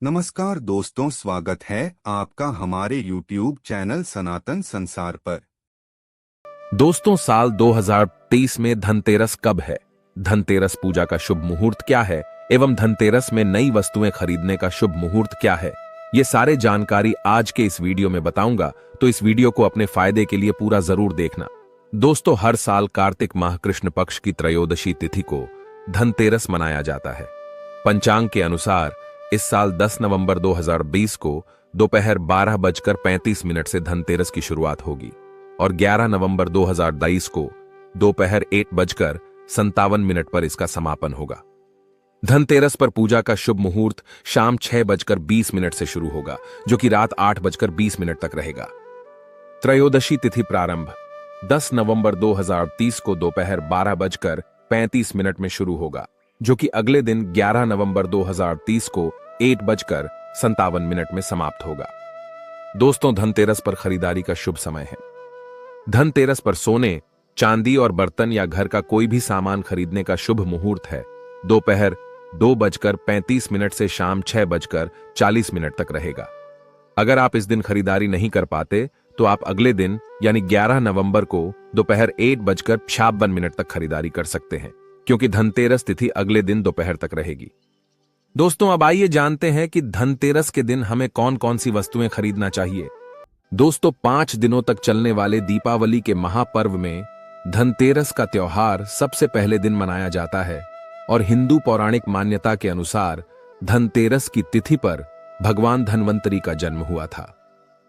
नमस्कार दोस्तों, स्वागत है आपका हमारे YouTube चैनल सनातन संसार पर। दोस्तों, साल 2023 में धनतेरस कब है? धनतेरस पूजा का शुभ मुहूर्त क्या है एवं धनतेरस में नई वस्तुएं खरीदने का शुभ मुहूर्त क्या है, ये सारे जानकारी आज के इस वीडियो में बताऊंगा, तो इस वीडियो को अपने फायदे के लिए पूरा जरूर देखना। दोस्तों, हर साल कार्तिक माह कृष्ण पक्ष की त्रयोदशी तिथि को धनतेरस मनाया जाता है। पंचांग के अनुसार इस साल 10 नवंबर 2020 को दोपहर 12:35 से धनतेरस की शुरुआत होगी और 11 नवंबर 2022 को दोपहर 1:57 पर इसका समापन होगा। धनतेरस पर पूजा का शुभ मुहूर्त शाम 6:20 से शुरू होगा, जो कि रात 8:20 तक रहेगा। त्रयोदशी तिथि प्रारंभ 10 नवंबर 2030 को दोपहर 12:35 में शुरू होगा, जो कि अगले दिन 11 नवंबर 2030 को 1:57 में समाप्त होगा। दोस्तों, धनतेरस पर खरीदारी का शुभ समय है। धनतेरस पर सोने, चांदी और बर्तन या घर का कोई भी सामान खरीदने का शुभ मुहूर्त है। दोपहर 2:35 से शाम 6:40 तक रहेगा। अगर आप इस दिन खरीदारी नहीं कर पाते तो आप अगले दिन यानी 11 नवंबर को दोपहर 1:56 तक खरीदारी कर सकते हैं, क्योंकि धनतेरस तिथि अगले दिन दोपहर तक रहेगी। दोस्तों, अब आइए जानते हैं कि धनतेरस के दिन हमें कौन कौन सी वस्तुएं खरीदना चाहिए। दोस्तों, 5 दिनों तक चलने वाले दीपावली के महापर्व में धनतेरस का त्योहार सबसे पहले दिन मनाया जाता है और हिंदू पौराणिक मान्यता के अनुसार धनतेरस की तिथि पर भगवान धन्वंतरी का जन्म हुआ था।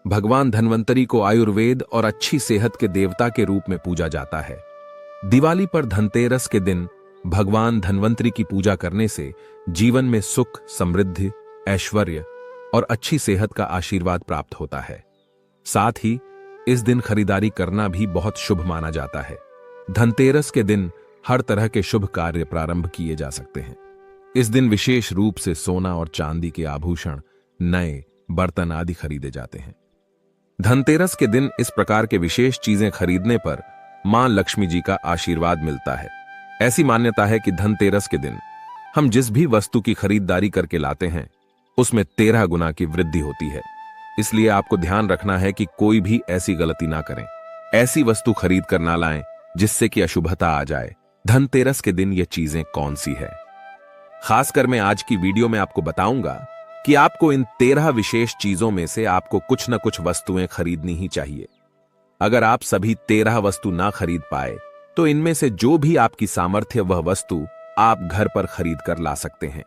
भगवान धन्वंतरी को आयुर्वेद और अच्छी सेहत के देवता के रूप में पूजा जाता है। दिवाली पर धनतेरस के दिन भगवान धन्वंतरी की पूजा करने से जीवन में सुख, समृद्धि, ऐश्वर्य और अच्छी सेहत का आशीर्वाद प्राप्त होता है। साथ ही इस दिन खरीदारी करना भी बहुत शुभ माना जाता है। धनतेरस के दिन हर तरह के शुभ कार्य प्रारंभ किए जा सकते हैं। इस दिन विशेष रूप से सोना और चांदी के आभूषण, नए बर्तन आदि खरीदे जाते हैं। धनतेरस के दिन इस प्रकार के विशेष चीजें खरीदने पर मां लक्ष्मी जी का आशीर्वाद मिलता है। ऐसी मान्यता है कि धनतेरस के दिन हम जिस भी वस्तु की खरीदारी करके लाते हैं उसमें 13 गुना की वृद्धि होती है। इसलिए आपको ध्यान रखना है कि कोई भी ऐसी गलती ना करें, ऐसी वस्तु खरीद कर ना लाएं जिससे कि अशुभता आ जाए। धनतेरस के दिन ये चीजें कौन सी है, खासकर मैं आज की वीडियो में आपको बताऊंगा कि आपको इन 13 विशेष चीजों में से आपको कुछ न कुछ वस्तुएं खरीदनी ही चाहिए। अगर आप सभी 13 वस्तु ना खरीद पाए तो इनमें से जो भी आपकी सामर्थ्य वह वस्तु आप घर पर खरीद कर ला सकते हैं।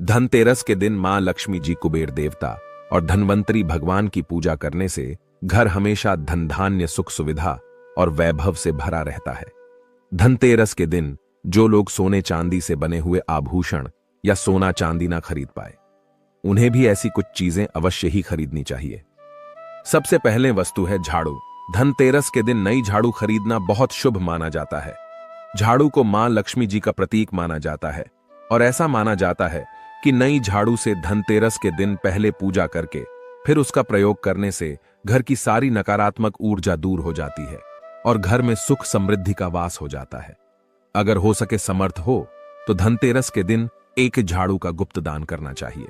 धनतेरस के दिन मां लक्ष्मी जी, कुबेर देवता और धन्वंतरी भगवान की पूजा करने से घर हमेशा धन धान्य, सुख सुविधा और वैभव से भरा रहता है। धनतेरस के दिन जो लोग सोने चांदी से बने हुए आभूषण या सोना चांदी ना खरीद पाए, उन्हें भी ऐसी कुछ चीजें अवश्य ही खरीदनी चाहिए। सबसे पहले वस्तु है झाड़ू। धनतेरस के दिन नई झाड़ू खरीदना बहुत शुभ माना जाता है। झाड़ू को मां लक्ष्मी जी का प्रतीक माना जाता है और ऐसा माना जाता है कि नई झाड़ू से धनतेरस के दिन पहले पूजा करके फिर उसका प्रयोग करने से घर की सारी नकारात्मक ऊर्जा दूर हो जाती है और घर में सुख समृद्धि का वास हो जाता है। अगर हो सके, समर्थ हो तो धनतेरस के दिन एक झाड़ू का गुप्त दान करना चाहिए।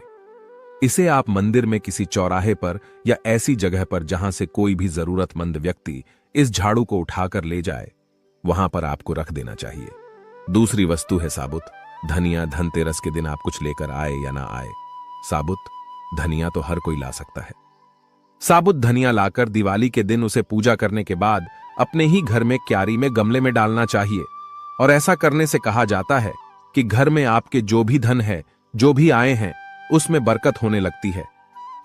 इसे आप मंदिर में किसी चौराहे पर या ऐसी जगह पर जहां से कोई भी जरूरतमंद व्यक्ति इस झाड़ू को उठाकर ले जाए, वहां पर आपको रख देना चाहिए। दूसरी वस्तु है साबुत धनिया। धनतेरस के दिन आप कुछ लेकर आए या ना आए, साबुत धनिया तो हर कोई ला सकता है। साबुत धनिया लाकर दिवाली के दिन उसे पूजा करने के बाद अपने ही घर में क्यारी में गमले में डालना चाहिए और ऐसा करने से कहा जाता है कि घर में आपके जो भी धन है, जो भी आए हैं, उसमें बरकत होने लगती है।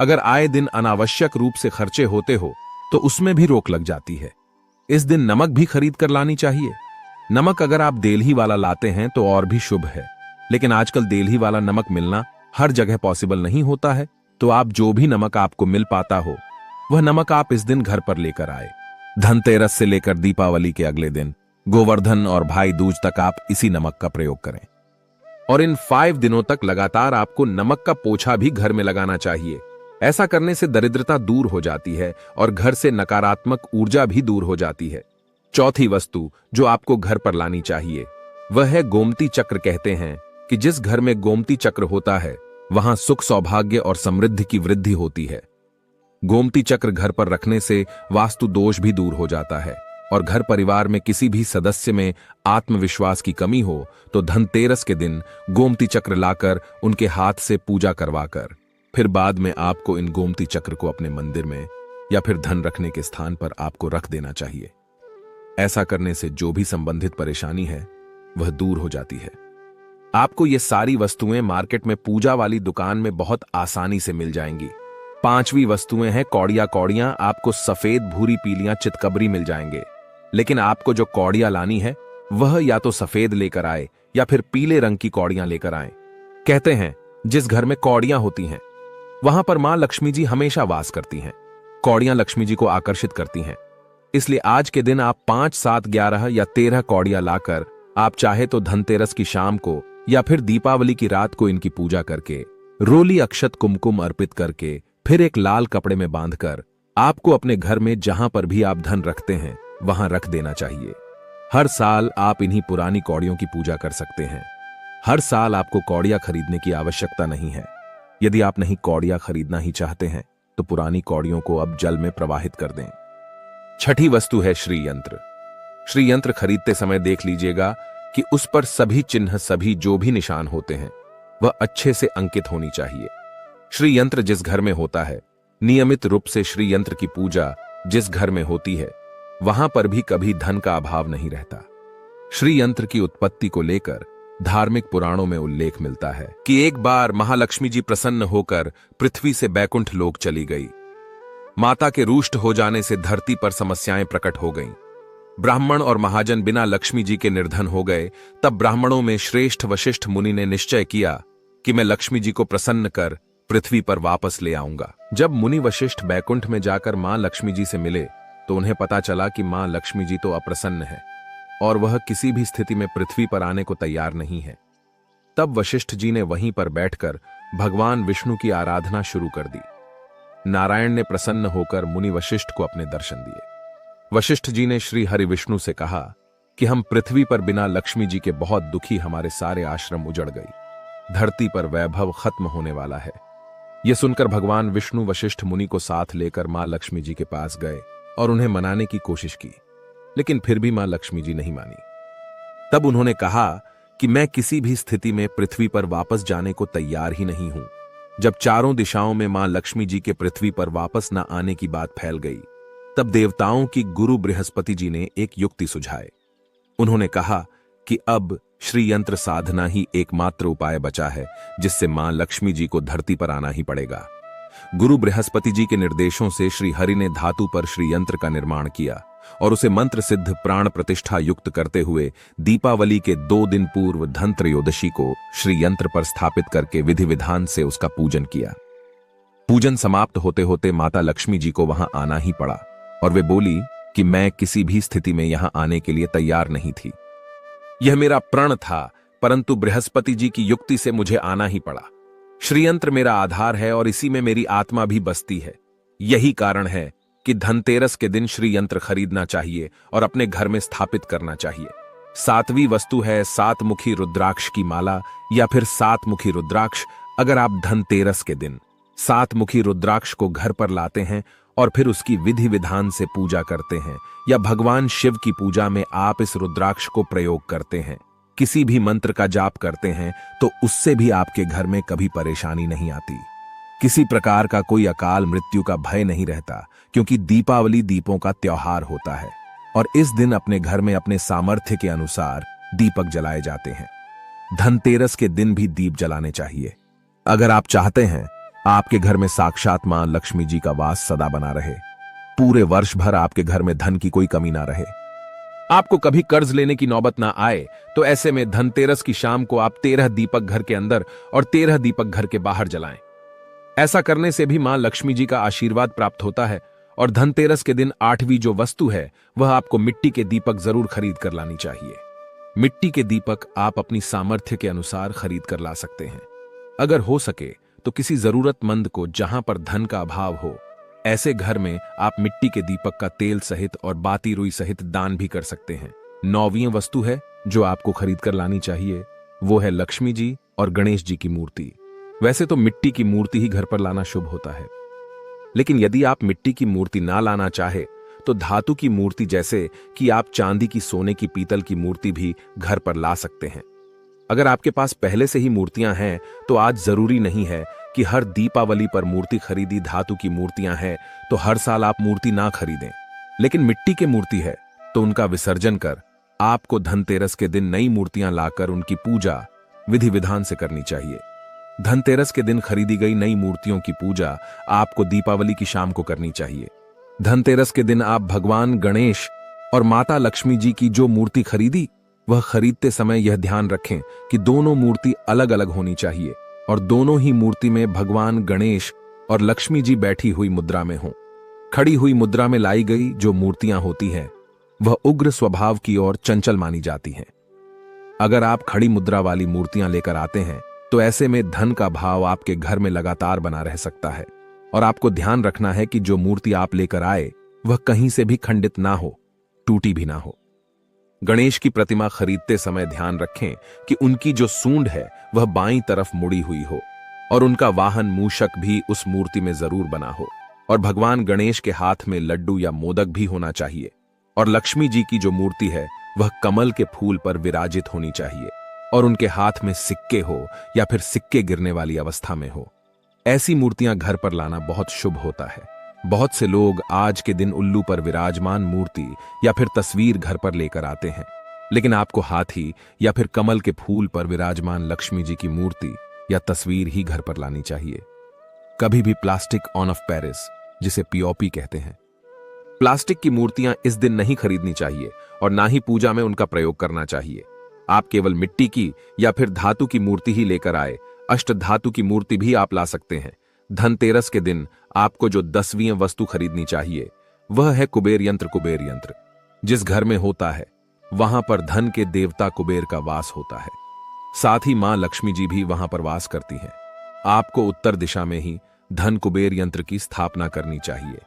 अगर आए दिन अनावश्यक रूप से खर्चे होते हो तो उसमें भी रोक लग जाती है। इस दिन नमक भी खरीद कर लानी चाहिए। नमक अगर आप देलही वाला लाते हैं तो और भी शुभ है, लेकिन आजकल देलही वाला नमक मिलना हर जगह पॉसिबल नहीं होता है, तो आप जो भी नमक आपको मिल पाता हो वह नमक आप इस दिन घर पर लेकर आए। धनतेरस से लेकर दीपावली के अगले दिन गोवर्धन और भाई दूज तक आप इसी नमक का प्रयोग करें और इन 5 दिनों तक लगातार आपको नमक का पोछा भी घर में लगाना चाहिए। ऐसा करने से दरिद्रता दूर हो जाती है और घर से नकारात्मक ऊर्जा भी दूर हो जाती है। चौथी वस्तु जो आपको घर पर लानी चाहिए वह है गोमती चक्र। कहते हैं कि जिस घर में गोमती चक्र होता है वहां सुख, सौभाग्य और समृद्धि की वृद्धि होती है। गोमती चक्र घर पर रखने से वास्तु दोष भी दूर हो जाता है और घर परिवार में किसी भी सदस्य में आत्मविश्वास की कमी हो तो धनतेरस के दिन गोमती चक्र लाकर उनके हाथ से पूजा करवाकर फिर बाद में आपको इन गोमती चक्र को अपने मंदिर में या फिर धन रखने के स्थान पर आपको रख देना चाहिए। ऐसा करने से जो भी संबंधित परेशानी है वह दूर हो जाती है। आपको ये सारी वस्तुएं मार्केट में पूजा वाली दुकान में बहुत आसानी से मिल जाएंगी। 5वीं वस्तुएं हैं कौड़ियां। कौड़ियां आपको सफेद, भूरी, पीलियां, चितकबरी मिल जाएंगे, लेकिन आपको जो कौड़ियां लानी है वह या तो सफेद लेकर आए या फिर पीले रंग की कौड़ियां लेकर आए। कहते हैं जिस घर में कौड़ियां होती हैं वहां पर मां लक्ष्मी जी हमेशा वास करती हैं। कौड़ियां लक्ष्मी जी को आकर्षित करती हैं, इसलिए आज के दिन आप 5, 7, 11 या 13 कौड़ियां लाकर आप चाहे तो धनतेरस की शाम को या फिर दीपावली की रात को इनकी पूजा करके रोली, अक्षत, कुमकुम अर्पित करके फिर एक लाल कपड़े में बांधकर आपको अपने घर में जहां पर भी आप धन रखते हैं वहां रख देना चाहिए। हर साल आप इन्हीं पुरानी कौड़ियों की पूजा कर सकते हैं। हर साल आपको कौड़ियां खरीदने की आवश्यकता नहीं है। यदि आप नहीं कौड़ियां खरीदना ही चाहते हैं तो पुरानी कौड़ियों को अब जल में प्रवाहित कर दें। छठी वस्तु है श्री यंत्र। श्री यंत्र खरीदते समय देख लीजिएगा कि उस पर सभी चिन्ह, सभी जो भी निशान होते हैं वह अच्छे से अंकित होनी चाहिए। श्री यंत्र जिस घर में होता है, नियमित रूप से श्री यंत्र की पूजा जिस घर में होती है वहां पर भी कभी धन का अभाव नहीं रहता। श्री यंत्र की उत्पत्ति को लेकर धार्मिक पुराणों में उल्लेख मिलता है कि एक बार महालक्ष्मी जी प्रसन्न होकर पृथ्वी से बैकुंठ लोक चली गई। माता के रुष्ट हो जाने से धरती पर समस्याएं प्रकट हो गईं। ब्राह्मण और महाजन बिना लक्ष्मी जी के निर्धन हो गए। तब ब्राह्मणों में श्रेष्ठ वशिष्ठ मुनि ने निश्चय किया कि मैं लक्ष्मी जी को प्रसन्न कर पृथ्वी पर वापस ले आऊंगा। जब मुनि वशिष्ठ बैकुंठ में जाकर मां लक्ष्मी जी से मिले तो उन्हें पता चला कि मां लक्ष्मी जी तो अप्रसन्न है और वह किसी भी स्थिति में पृथ्वी पर आने को तैयार नहीं है। तब वशिष्ठ जी ने वहीं पर बैठकर भगवान विष्णु की आराधना शुरू कर दी। नारायण ने प्रसन्न होकर मुनि वशिष्ठ को अपने दर्शन दिए। वशिष्ठ जी ने श्री हरि विष्णु से कहा कि हम पृथ्वी पर बिना लक्ष्मी जी के बहुत दुखी, हमारे सारे आश्रम उजड़ गई, धरती पर वैभव खत्म होने वाला है। यह सुनकर भगवान विष्णु वशिष्ठ मुनि को साथ लेकर मां लक्ष्मी जी के पास गए और उन्हें मनाने की कोशिश की, लेकिन फिर भी मां लक्ष्मी जी नहीं मानी। तब उन्होंने कहा कि मैं किसी भी स्थिति में पृथ्वी पर वापस जाने को तैयार ही नहीं हूं। जब चारों दिशाओं में मां लक्ष्मी जी के पृथ्वी पर वापस न आने की बात फैल गई, तब देवताओं की गुरु बृहस्पति जी ने एक युक्ति सुझाए। उन्होंने कहा कि अब श्री यंत्र साधना ही एकमात्र उपाय बचा है जिससे मां लक्ष्मी जी को धरती पर आना ही पड़ेगा। गुरु बृहस्पति जी के निर्देशों से श्री हरि ने धातु पर श्री यंत्र का निर्माण किया और उसे मंत्र सिद्ध प्राण प्रतिष्ठा युक्त करते हुए दीपावली के 2 दिन पूर्व धन त्रयोदशी को श्री यंत्र पर स्थापित करके विधि विधान से उसका पूजन किया। पूजन समाप्त होते होते माता लक्ष्मी जी को वहां आना ही पड़ा और वे बोली कि मैं किसी भी स्थिति में यहां आने के लिए तैयार नहीं थी। यह मेरा प्रण था, परंतु बृहस्पति जी की युक्ति से मुझे आना ही पड़ा। श्रीयंत्र मेरा आधार है और इसी में मेरी आत्मा भी बसती है। यही कारण है कि धनतेरस के दिन श्री यंत्र खरीदना चाहिए और अपने घर में स्थापित करना चाहिए। 7वीं वस्तु है 7 मुखी रुद्राक्ष की माला या फिर 7 मुखी रुद्राक्ष। अगर आप धनतेरस के दिन 7 मुखी रुद्राक्ष को घर पर लाते हैं और फिर उसकी विधि विधान से पूजा करते हैं या भगवान शिव की पूजा में आप इस रुद्राक्ष को प्रयोग करते हैं, किसी भी मंत्र का जाप करते हैं, तो उससे भी आपके घर में कभी परेशानी नहीं आती। किसी प्रकार का कोई अकाल मृत्यु का भय नहीं रहता, क्योंकि दीपावली दीपों का त्योहार होता है और इस दिन अपने घर में अपने सामर्थ्य के अनुसार दीपक जलाए जाते हैं। धनतेरस के दिन भी दीप जलाने चाहिए। अगर आप चाहते हैं आपके घर में साक्षात मां लक्ष्मी जी का वास सदा बना रहे, पूरे वर्ष भर आपके घर में धन की कोई कमी ना रहे, आपको कभी कर्ज लेने की नौबत ना आए, तो ऐसे में धनतेरस की शाम को आप 13 दीपक घर के अंदर और 13 दीपक घर के बाहर जलाएं। ऐसा करने से भी मां लक्ष्मी जी का आशीर्वाद प्राप्त होता है। और धनतेरस के दिन 8वीं जो वस्तु है वह आपको मिट्टी के दीपक जरूर खरीद कर लानी चाहिए। मिट्टी के दीपक आप अपनी सामर्थ्य के अनुसार खरीद कर ला सकते हैं। अगर हो सके तो किसी जरूरतमंद को, जहां पर धन का अभाव हो, ऐसे घर में आप मिट्टी के दीपक का तेल सहित और बाती रुई सहित दान भी कर सकते हैं। 9वीं वस्तु है जो आपको खरीद कर लानी चाहिए, वो है लक्ष्मी जी और गणेश जी की मूर्ति। वैसे तो मिट्टी की मूर्ति ही घर पर लाना शुभ होता है, लेकिन यदि आप मिट्टी की मूर्ति ना लाना चाहे तो धातु की मूर्ति जैसे कि आप चांदी की, सोने की, पीतल की मूर्ति भी घर पर ला सकते हैं। अगर आपके पास पहले से ही मूर्तियां हैं तो आज जरूरी नहीं है कि हर दीपावली पर मूर्ति खरीदी धातु की मूर्तियां हैं तो हर साल आप मूर्ति ना खरीदें। लेकिन मिट्टी की मूर्ति है तो उनका विसर्जन कर आपको धनतेरस के दिन नई मूर्तियां लाकर उनकी पूजा विधि विधान से करनी चाहिए। धनतेरस के दिन खरीदी गई नई मूर्तियों की पूजा आपको दीपावली की शाम को करनी चाहिए। धनतेरस के दिन आप भगवान गणेश और माता लक्ष्मी जी की जो मूर्ति खरीदी वह खरीदते समय यह ध्यान रखें कि दोनों मूर्ति अलग अलग होनी चाहिए और दोनों ही मूर्ति में भगवान गणेश और लक्ष्मी जी बैठी हुई मुद्रा में हों। खड़ी हुई मुद्रा में लाई गई जो मूर्तियां होती हैं वह उग्र स्वभाव की और चंचल मानी जाती हैं। अगर आप खड़ी मुद्रा वाली मूर्तियां लेकर आते हैं तो ऐसे में धन का भाव आपके घर में लगातार बना रह सकता है और आपको ध्यान रखना है कि जो मूर्ति आप लेकर आए वह कहीं से भी खंडित ना हो, टूटी भी ना हो। गणेश की प्रतिमा खरीदते समय ध्यान रखें कि उनकी जो सूंड है वह बाईं तरफ मुड़ी हुई हो और उनका वाहन मूषक भी उस मूर्ति में जरूर बना हो और भगवान गणेश के हाथ में लड्डू या मोदक भी होना चाहिए और लक्ष्मी जी की जो मूर्ति है वह कमल के फूल पर विराजित होनी चाहिए और उनके हाथ में सिक्के हो या फिर सिक्के गिरने वाली अवस्था में हो। ऐसी मूर्तियां घर पर लाना बहुत शुभ होता है। बहुत से लोग आज के दिन उल्लू पर विराजमान मूर्ति या फिर तस्वीर घर पर लेकर आते हैं, लेकिन आपको हाथी या फिर कमल के फूल पर विराजमान लक्ष्मी जी की मूर्ति या तस्वीर ही घर पर लानी चाहिए। कभी भी प्लास्टिक ऑन ऑफ पेरिस, जिसे पीओपी कहते हैं, प्लास्टिक की मूर्तियां इस दिन नहीं खरीदनी चाहिए और ना ही पूजा में उनका प्रयोग करना चाहिए। आप केवल मिट्टी की या फिर धातु की मूर्ति ही लेकर आए। अष्ट धातु की मूर्ति भी आप ला सकते हैं। धनतेरस के दिन आपको जो 10वीं वस्तु खरीदनी चाहिए वह है कुबेर यंत्र। कुबेर यंत्र जिस घर में होता है वहां पर धन के देवता कुबेर का वास होता है। साथ ही मां लक्ष्मी जी भी वहां पर वास करती हैं। आपको उत्तर दिशा में ही धन कुबेर यंत्र की स्थापना करनी चाहिए।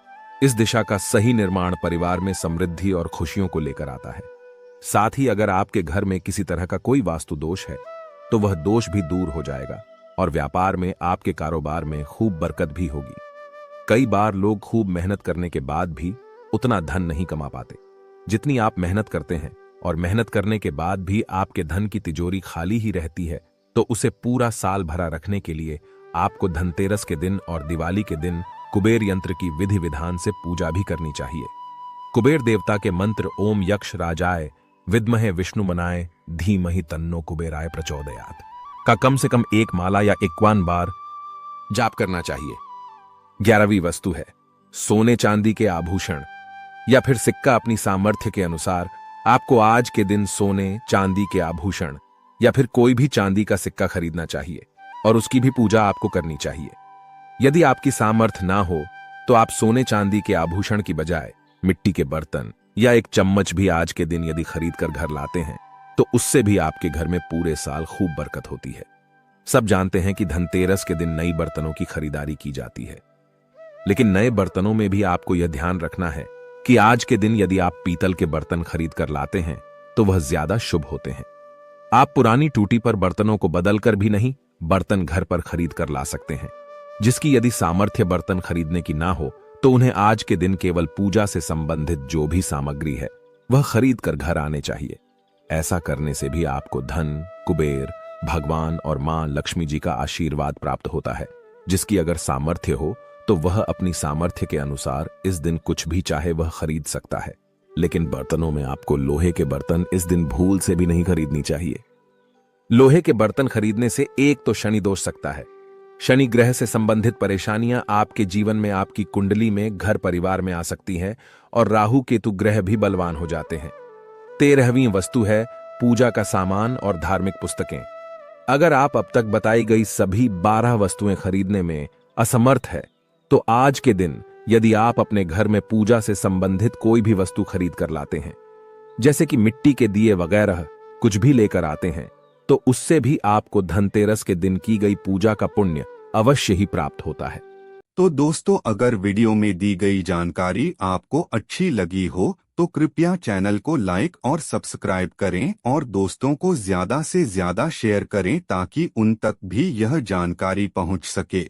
इस दिशा का सही निर्माण परिवार में समृद्धि और खुशियों को लेकर आता है। साथ ही अगर आपके घर में किसी तरह का कोई वास्तु दोष है तो वह दोष भी दूर हो जाएगा और व्यापार में, आपके कारोबार में खूब बरकत भी होगी। कई बार लोग खूब मेहनत करने के बाद भी उतना धन नहीं कमा पाते जितनी आप मेहनत करते हैं और मेहनत करने के बाद भी आपके धन की तिजोरी खाली ही रहती है तो उसे पूरा साल भरा रखने के लिए आपको धनतेरस के दिन और दिवाली के दिन कुबेर यंत्र की विधि विधान से पूजा भी करनी चाहिए। कुबेर देवता के मंत्र ओम यक्ष राजाय विद्महे विष्णुमनाय धीमहि तन्नो कुबेराय प्रचोदयात् का कम से कम 1 माला या 51 बार जाप करना चाहिए। 11वीं वस्तु है सोने चांदी के आभूषण या फिर सिक्का। अपनी सामर्थ्य के अनुसार आपको आज के दिन सोने चांदी के आभूषण या फिर कोई भी चांदी का सिक्का खरीदना चाहिए और उसकी भी पूजा आपको करनी चाहिए। यदि आपकी सामर्थ्य ना हो तो आप सोने चांदी के आभूषण की बजाय मिट्टी के बर्तन या एक चम्मच भी आज के दिन यदि खरीद कर घर लाते हैं तो उससे भी आपके घर में पूरे साल खूब बरकत होती है। सब जानते हैं कि धनतेरस के दिन नई बर्तनों की खरीदारी की जाती है, लेकिन नए बर्तनों में भी आपको यह ध्यान रखना है कि आज के दिन यदि आप पीतल के बर्तन खरीद कर लाते हैं तो वह ज्यादा शुभ होते हैं। आप पुरानी टूटी पर बर्तनों को बदलकर भी नहीं, बर्तन घर पर खरीद कर ला सकते हैं। जिसकी यदि सामर्थ्य बर्तन खरीदने की ना हो तो उन्हें आज के दिन केवल पूजा से संबंधित जो भी सामग्री है वह खरीद कर घर आने चाहिए। ऐसा करने से भी आपको धन, कुबेर, भगवान और मां लक्ष्मी जी का आशीर्वाद प्राप्त होता है। जिसकी अगर सामर्थ्य हो तो वह अपनी सामर्थ्य के अनुसार इस दिन कुछ भी चाहे वह खरीद सकता है, लेकिन बर्तनों में आपको लोहे के बर्तन इस दिन भूल से भी नहीं खरीदनी चाहिए। लोहे के बर्तन खरीदने से एक तो शनि दोष सकता है। शनि ग्रह से संबंधित परेशानियां आपके जीवन में, आपकी कुंडली में, घर परिवार में आ सकती हैं और राहु केतु ग्रह भी बलवान हो जाते हैं। 13वीं वस्तु है पूजा का सामान और धार्मिक पुस्तकें। अगर आप अब तक बताई गई सभी 12 वस्तुएं खरीदने में असमर्थ है तो आज के दिन यदि आप अपने घर में पूजा से संबंधित कोई भी वस्तु खरीद कर लाते हैं, जैसे कि मिट्टी के दिए वगैरह कुछ भी लेकर आते हैं, तो उससे भी आपको धनतेरस के दिन की गई पूजा का पुण्य अवश्य ही प्राप्त होता है। तो दोस्तों, अगर वीडियो में दी गई जानकारी आपको अच्छी लगी हो तो कृपया चैनल को लाइक और सब्सक्राइब करें और दोस्तों को ज्यादा से ज्यादा शेयर करें ताकि उन तक भी यह जानकारी पहुंच सके।